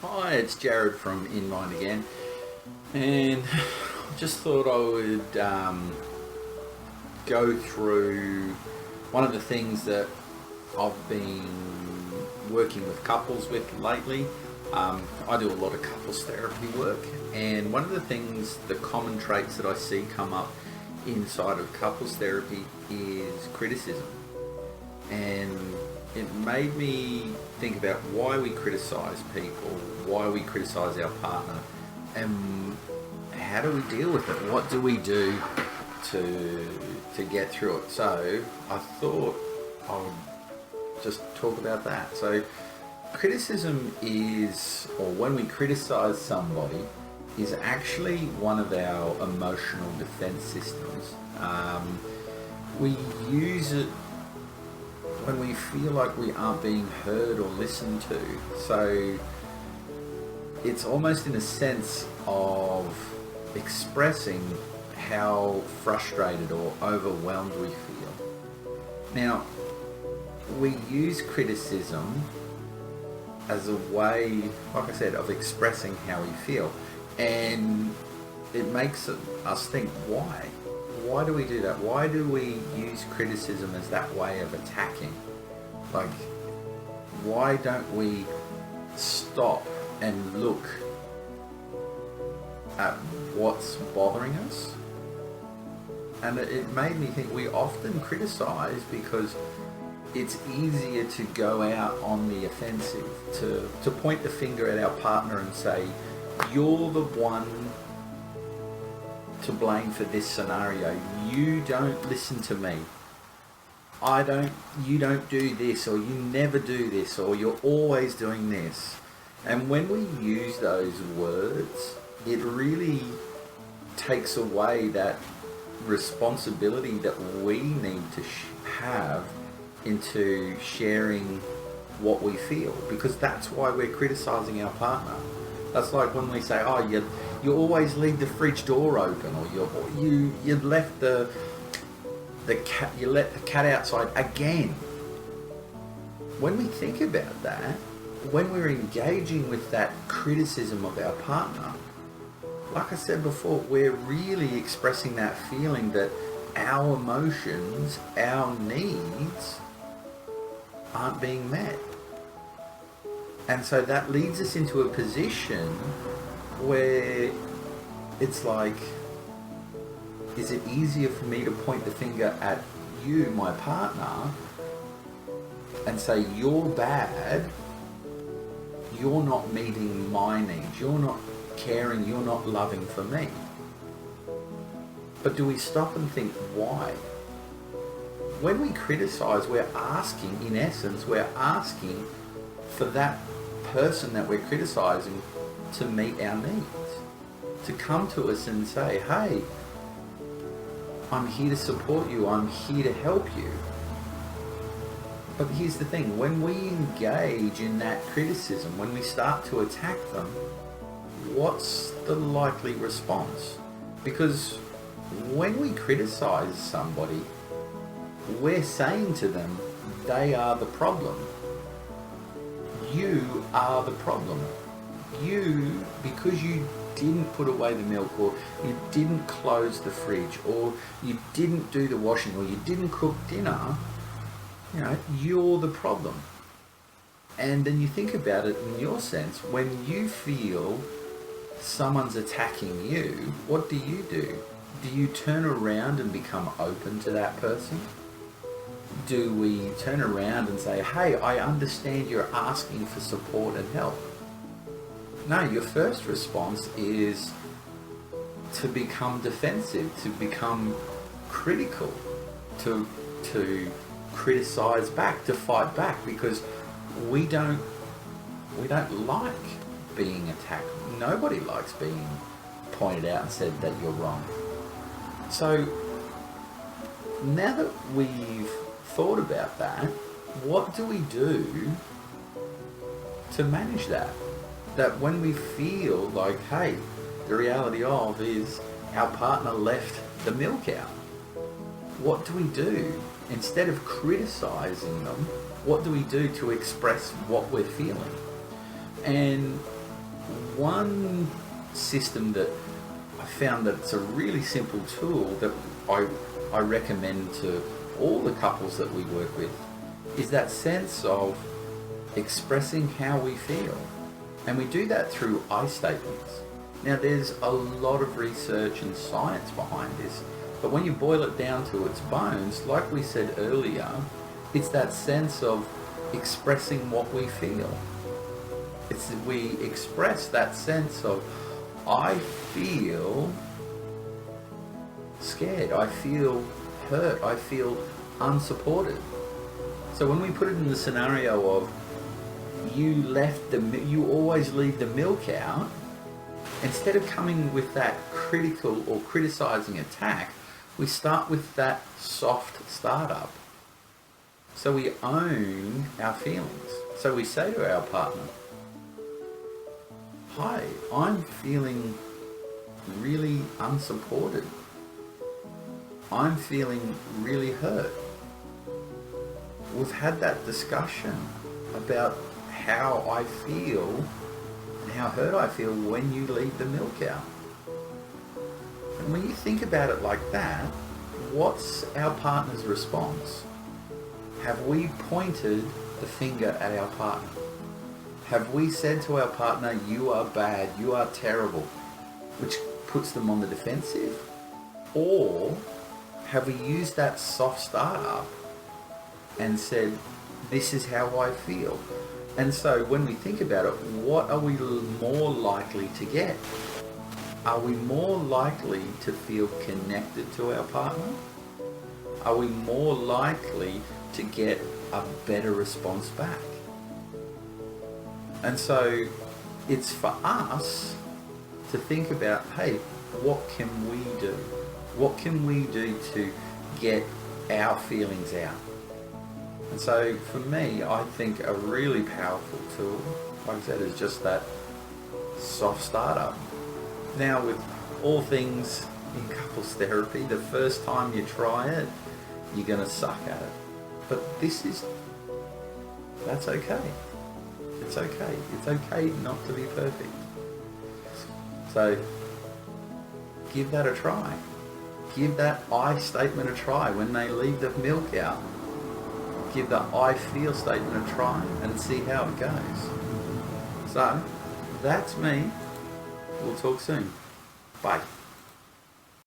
Hi, it's Jared from In Mind again, and just thought I would go through one of the things that I've been working with couples with lately. I do a lot of couples therapy work, and one of the things, the common traits that I see come up inside of couples therapy is criticism. And it made me think about why we criticize people, why we criticize our partner, and how do we deal with it? What do we do to get through it? So I thought I would just talk about that. So criticism is, or when we criticize somebody, is actually one of our emotional defense systems. We use it when we feel like we aren't being heard or listened to. So it's almost in a sense of expressing how frustrated or overwhelmed we feel. Now, we use criticism as a way, like I said, of expressing how we feel. And it makes us think, why? Why do we do that? Why do we use criticism as that way of attacking? Like, why don't we stop and look at what's bothering us? And it made me think we often criticize because it's easier to go out on the offensive, to point the finger at our partner and say, you're the one to blame for this scenario. You don't listen to me. You don't do this, or you never do this, or you're always doing this. And when we use those words, it really takes away that responsibility that we need to have into sharing what we feel, because that's why we're criticizing our partner. That's like when we say, oh, you always leave the fridge door open, or you left the cat, you let the cat outside again. When we think about that, when we're engaging with that criticism of our partner, like I said before, we're really expressing that feeling that our emotions, our needs aren't being met. And so that leads us into a position where it's like, is it easier for me to point the finger at you, my partner, and say, you're bad, you're not meeting my needs, you're not caring, you're not loving for me? But do we stop and think, why? When we criticize, we're asking, in essence, we're asking for that person that we're criticizing to meet our needs, to come to us and say, hey, I'm here to support you, I'm here to help you. But here's the thing, when we engage in that criticism, when we start to attack them, what's the likely response? Because when we criticize somebody, we're saying to them, they are the problem. You are the problem. You, because you didn't put away the milk, or you didn't close the fridge, or you didn't do the washing, or you didn't cook dinner, you're the problem. And then you think about it in your sense, when you feel someone's attacking you, what do? Do you turn around and become open to that person? Do we turn around and say, hey, I understand you're asking for support and help? No, your first response is to become defensive, to become critical, to criticize back, to fight back, because we don't like being attacked. Nobody likes being pointed out and said that you're wrong. So now that we've thought about that, what do we do to manage that? That when we feel like, hey, the reality of is our partner left the milk out, what do we do? Instead of criticizing them, what do we do to express what we're feeling? And one system that I found that it's a really simple tool that I recommend to all the couples that we work with is that sense of expressing how we feel. And we do that through I statements. Now there's a lot of research and science behind this, but when you boil it down to its bones, like we said earlier, it's that sense of expressing what we feel. We express that sense of, I feel scared, I feel hurt, I feel unsupported. So when we put it in the scenario of you always leave the milk out, instead of coming with that critical or criticizing attack, we start with that soft startup. So we own our feelings. So we say to our partner, hi, I'm feeling really unsupported. I'm feeling really hurt. We've had that discussion about how I feel and how hurt I feel when you leave the milk out. And when you think about it like that, what's our partner's response? Have we pointed the finger at our partner? Have we said to our partner, you are bad, you are terrible, which puts them on the defensive? Or have we used that soft startup and said, this is how I feel? And so when we think about it, what are we more likely to get? Are we more likely to feel connected to our partner? Are we more likely to get a better response back? And so it's for us to think about, hey, what can we do? What can we do to get our feelings out? And so for me, I think a really powerful tool, like I said, is just that soft startup. Now with all things in couples therapy, the first time you try it, you're going to suck at it. But that's okay. It's okay. It's okay not to be perfect. So give that a try. Give that I statement a try when they leave the milk out. Give the I feel statement a try and see how it goes. So that's me. We'll talk soon. Bye.